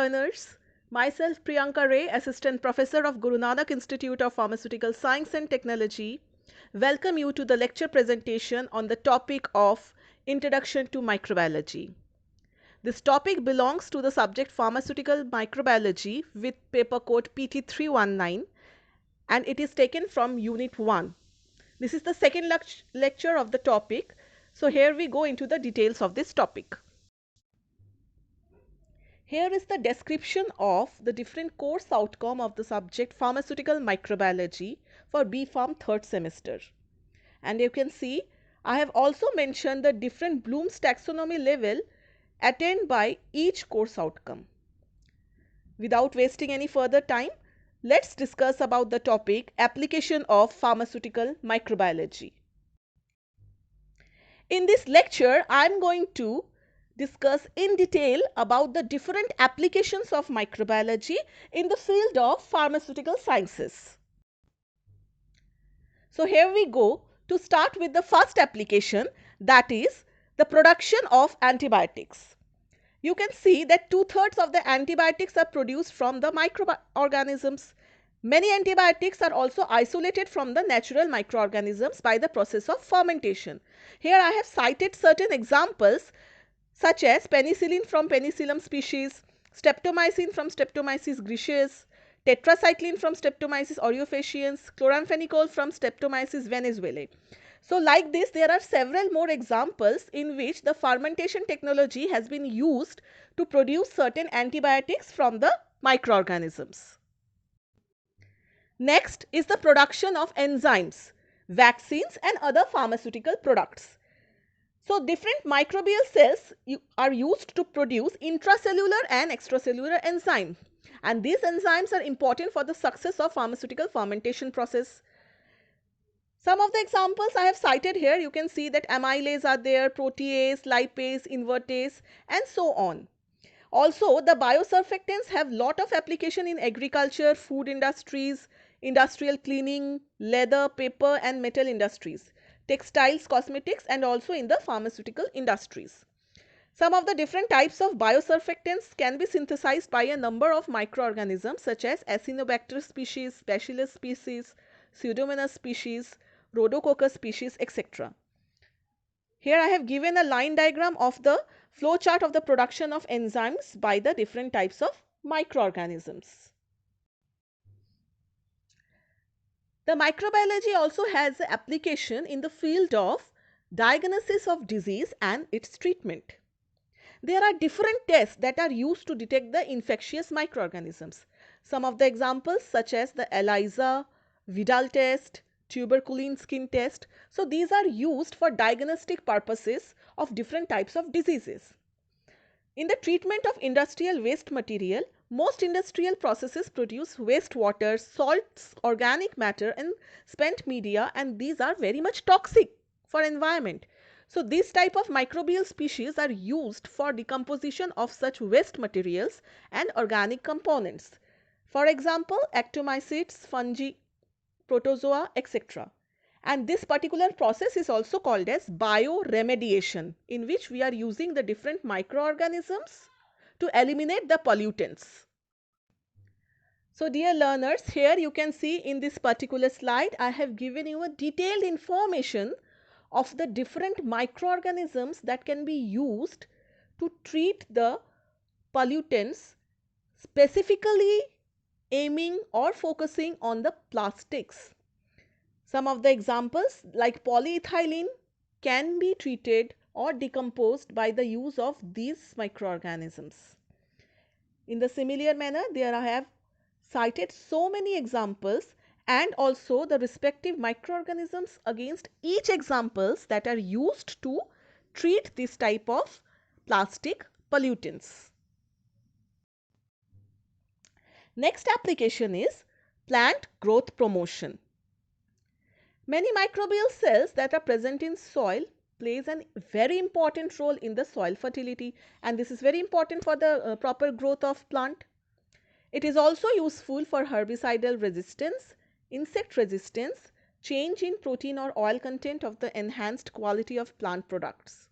learners, myself Priyanka Ray, Assistant Professor of Guru Nanak Institute of Pharmaceutical Science and Technology, welcome you to the lecture presentation on the topic of Introduction to Microbiology. This topic belongs to the subject Pharmaceutical Microbiology with paper code PT319 and it is taken from Unit 1. This is the second lecture of the topic. So here we go into the details of this topic. Here is the description of the different course outcome of the subject Pharmaceutical Microbiology for B.Pharm 3rd semester. And you can see I have also mentioned the different Bloom's taxonomy level attained by each course outcome. Without wasting any further time, let's discuss about the topic application of pharmaceutical microbiology. In this lecture, I am going to discuss in detail about the different applications of microbiology in the field of pharmaceutical sciences. So here we go to start with the first application, that is the production of antibiotics. You can see that 2/3 of the antibiotics are produced from the microorganisms. Many antibiotics are also isolated from the natural microorganisms by the process of fermentation. Here I have cited certain examples such as penicillin from Penicillium species, streptomycin from Streptomyces griseus, tetracycline from Streptomyces aureofaciens, chloramphenicol from Streptomyces venezuelae. So like this, there are several more examples in which the fermentation technology has been used to produce certain antibiotics from the microorganisms. Next is the production of enzymes, vaccines and other pharmaceutical products. So different microbial cells are used to produce intracellular and extracellular enzymes, and these enzymes are important for the success of pharmaceutical fermentation process. Some of the examples I have cited here, you can see that amylase are there, protease, lipase, invertase and so on. Also, the biosurfactants have lot of application in agriculture, food industries, industrial cleaning, leather, paper and metal industries, textiles, cosmetics and also in the pharmaceutical industries. Some of the different types of biosurfactants can be synthesized by a number of microorganisms such as Acinetobacter species, Bacillus species, Pseudomonas species, Rhodococcus species, etc. Here I have given a line diagram of the flow chart of the production of enzymes by the different types of microorganisms. The microbiology also has application in the field of diagnosis of disease and its treatment. There are different tests that are used to detect the infectious microorganisms. Some of the examples such as the ELISA, Vidal test, tuberculin skin test. So these are used for diagnostic purposes of different types of diseases. In the treatment of industrial waste material, most industrial processes produce wastewater, salts, organic matter and spent media, and these are very much toxic for environment. So these type of microbial species are used for decomposition of such waste materials and organic components. For example, actomycetes, fungi, protozoa, etc. And this particular process is also called as bioremediation, in which we are using the different microorganisms to eliminate the pollutants. So dear learners, here you can see in this particular slide, I have given you a detailed information of the different microorganisms that can be used to treat the pollutants, specifically aiming or focusing on the plastics. Some of the examples like polyethylene can be treated or decomposed by the use of these microorganisms. In the similar manner, there I have cited so many examples and also the respective microorganisms against each examples that are used to treat this type of plastic pollutants. Next application is plant growth promotion. Many microbial cells that are present in soil plays a very important role in the soil fertility, and this is very important for the proper growth of plant. It is also useful for herbicidal resistance, insect resistance, change in protein or oil content of the enhanced quality of plant products.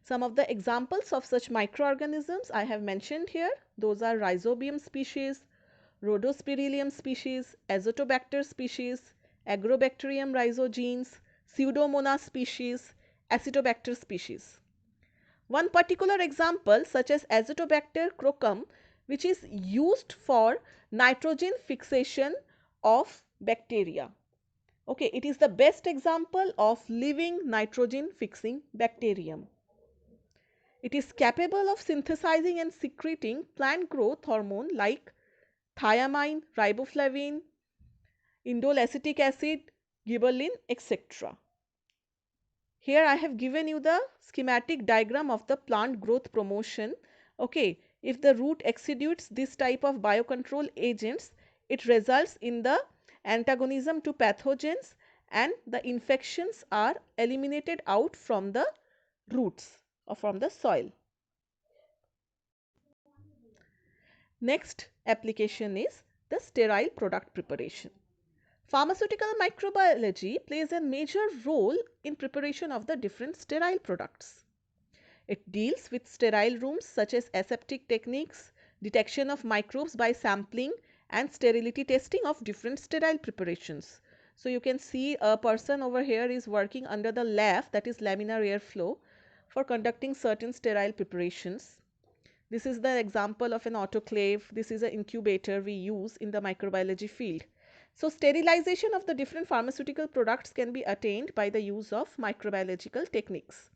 Some of the examples of such microorganisms I have mentioned here. Those are Rhizobium species, Rhodospirillum species, Azotobacter species, Agrobacterium rhizogenes, Pseudomonas species, Acetobacter species. One particular example, such as Azotobacter crocum, which is used for nitrogen fixation of bacteria. Okay, it is the best example of living nitrogen fixing bacterium. It is capable of synthesizing and secreting plant growth hormone like thiamine, riboflavin, indole acetic acid, gibberellin, etc. Here I have given you the schematic diagram of the plant growth promotion. Okay, if the root exudes this type of biocontrol agents, it results in the antagonism to pathogens and the infections are eliminated out from the roots or from the soil. Next application is the sterile product preparation. Pharmaceutical microbiology plays a major role in preparation of the different sterile products. It deals with sterile rooms such as aseptic techniques, detection of microbes by sampling and sterility testing of different sterile preparations. So you can see a person over here is working under the LAF, that is laminar airflow, for conducting certain sterile preparations. This is the example of an autoclave. This is an incubator we use in the microbiology field. So sterilization of the different pharmaceutical products can be attained by the use of microbiological techniques.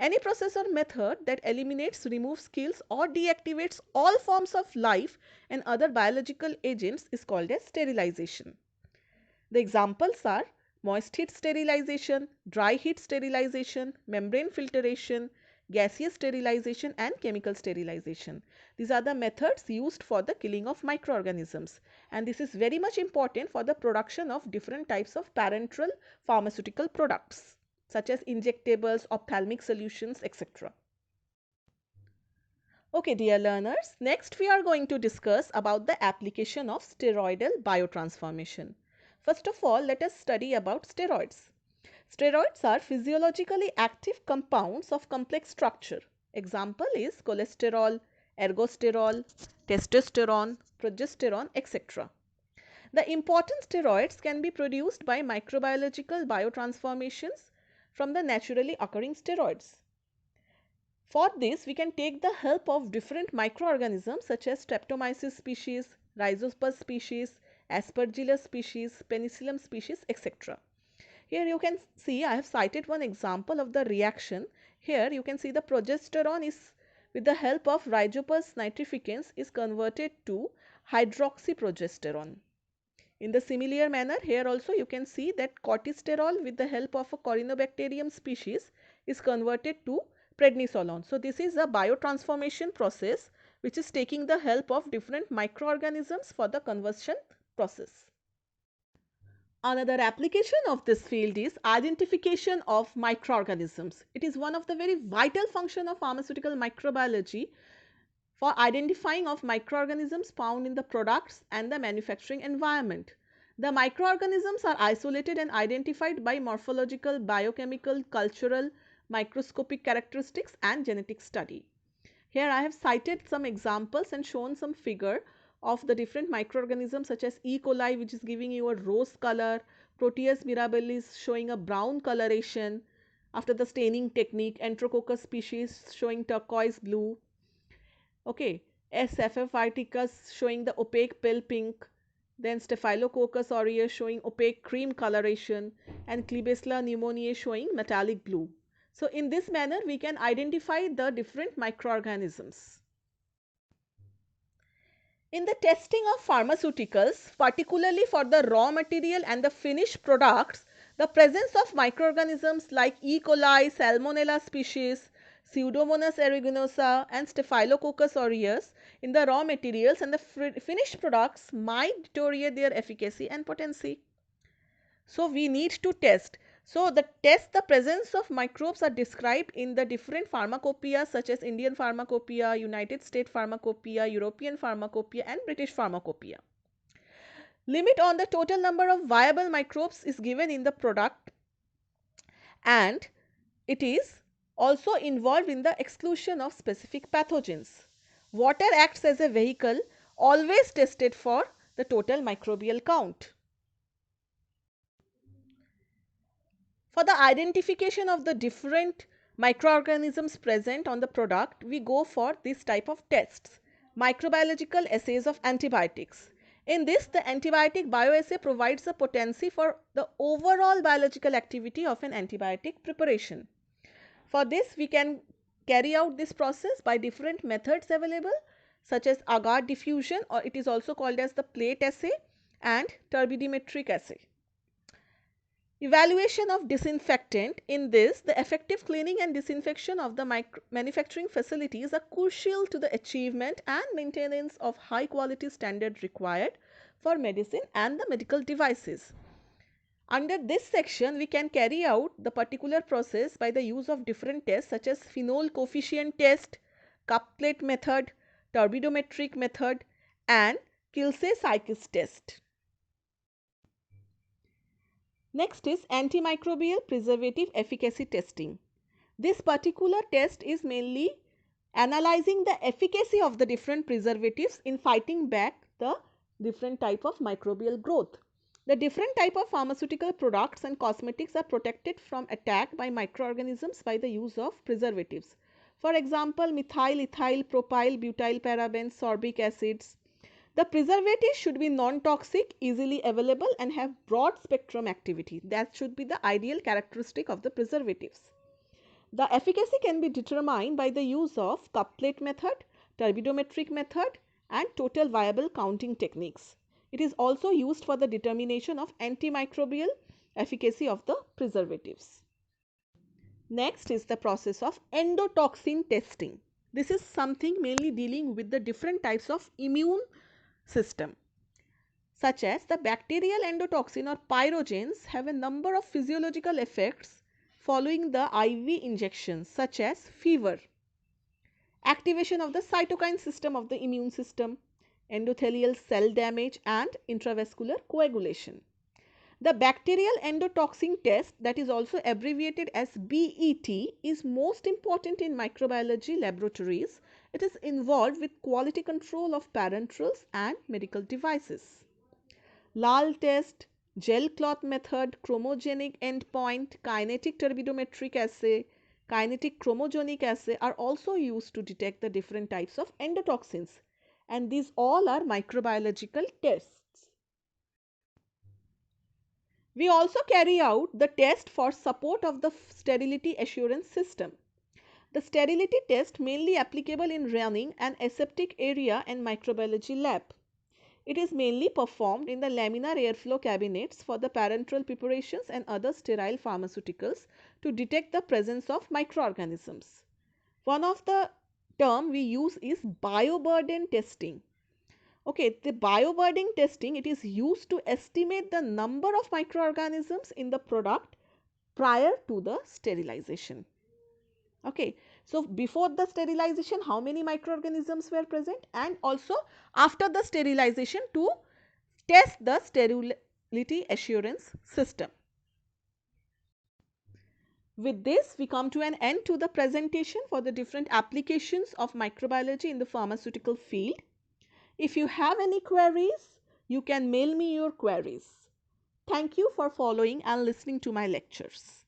Any process or method that eliminates, removes, kills or deactivates all forms of life and other biological agents is called as sterilization. The examples are moist heat sterilization, dry heat sterilization, membrane filtration, gaseous sterilization and chemical sterilization. These are the methods used for the killing of microorganisms, and this is very much important for the production of different types of parenteral pharmaceutical products such as injectables, ophthalmic solutions, etc. Okay, dear learners, next we are going to discuss about the application of steroidal biotransformation. First of all, let us study about steroids. Steroids are physiologically active compounds of complex structure. Example is cholesterol, ergosterol, testosterone, progesterone, etc. The important steroids can be produced by microbiological biotransformations from the naturally occurring steroids. For this, we can take the help of different microorganisms such as Streptomyces species, Rhizopus species, Aspergillus species, Penicillium species, etc. Here you can see I have cited one example of the reaction. Here you can see the progesterone is with the help of Rhizopus nitrificans is converted to hydroxyprogesterone. In the similar manner, here also you can see that cortisterol with the help of a Corynebacterium species is converted to prednisolone. So this is a biotransformation process which is taking the help of different microorganisms for the conversion process. Another application of this field is identification of microorganisms. It is one of the very vital function of pharmaceutical microbiology for identifying of microorganisms found in the products and the manufacturing environment. The microorganisms are isolated and identified by morphological, biochemical, cultural, microscopic characteristics and genetic study. Here I have cited some examples and shown some figure of the different microorganisms such as E. coli, which is giving you a rose color, Proteus mirabilis showing a brown coloration after the staining technique, Enterococcus species showing turquoise blue. Okay, S. epiphyticus showing the opaque pale pink, then Staphylococcus aureus showing opaque cream coloration, and Klebsiella pneumoniae showing metallic blue. So in this manner we can identify the different microorganisms. In the testing of pharmaceuticals, particularly for the raw material and the finished products, the presence of microorganisms like E. coli, Salmonella species, Pseudomonas aeruginosa and Staphylococcus aureus in the raw materials and the finished products might deteriorate their efficacy and potency. So we need to test. So the presence of microbes are described in the different pharmacopoeia such as Indian pharmacopoeia, United States pharmacopoeia, European pharmacopoeia and British pharmacopoeia. Limit on the total number of viable microbes is given in the product, and it is also involved in the exclusion of specific pathogens. Water acts as a vehicle always tested for the total microbial count. For the identification of the different microorganisms present on the product, we go for this type of tests, microbiological assays of antibiotics. In this, the antibiotic bioassay provides a potency for the overall biological activity of an antibiotic preparation. For this, we can carry out this process by different methods available, such as agar diffusion, or it is also called as the plate assay, and turbidimetric assay. Evaluation of disinfectant. In this, the effective cleaning and disinfection of the manufacturing facilities are crucial to the achievement and maintenance of high quality standard required for medicine and the medical devices. Under this section, we can carry out the particular process by the use of different tests such as phenol coefficient test, cup plate method, turbidometric method, and Kilsey-Sykes test. Next is antimicrobial preservative efficacy testing. This particular test is mainly analyzing the efficacy of the different preservatives in fighting back the different type of microbial growth. The different type of pharmaceutical products and cosmetics are protected from attack by microorganisms by the use of preservatives. For example, methyl, ethyl, propyl, butyl parabens, sorbic acids. The preservatives should be non-toxic, easily available, and have broad spectrum activity. That should be the ideal characteristic of the preservatives. The efficacy can be determined by the use of cup plate method, turbidometric method, and total viable counting techniques. It is also used for the determination of antimicrobial efficacy of the preservatives. Next is the process of endotoxin testing. This is something mainly dealing with the different types of immune system, such as the bacterial endotoxin or pyrogens have a number of physiological effects following the IV injections, such as fever, activation of the cytokine system of the immune system, endothelial cell damage, and intravascular coagulation. The bacterial endotoxin test, that is also abbreviated as BET, is most important in microbiology laboratories. It is involved with quality control of parenterals and medical devices. Lal test, gel cloth method, chromogenic endpoint, kinetic turbidometric assay, kinetic chromogenic assay are also used to detect the different types of endotoxins, and these all are microbiological tests. We also carry out the test for support of the sterility assurance system. The sterility test mainly applicable in running an aseptic area and microbiology lab. It is mainly performed in the laminar airflow cabinets for the parenteral preparations and other sterile pharmaceuticals to detect the presence of microorganisms. One of the term we use is bioburden testing. Okay, the bioburden testing, it is used to estimate the number of microorganisms in the product prior to the sterilization. Okay, so before the sterilization, how many microorganisms were present, and also after the sterilization to test the sterility assurance system. With this, we come to an end to the presentation for the different applications of microbiology in the pharmaceutical field. If you have any queries, you can mail me your queries. Thank you for following and listening to my lectures.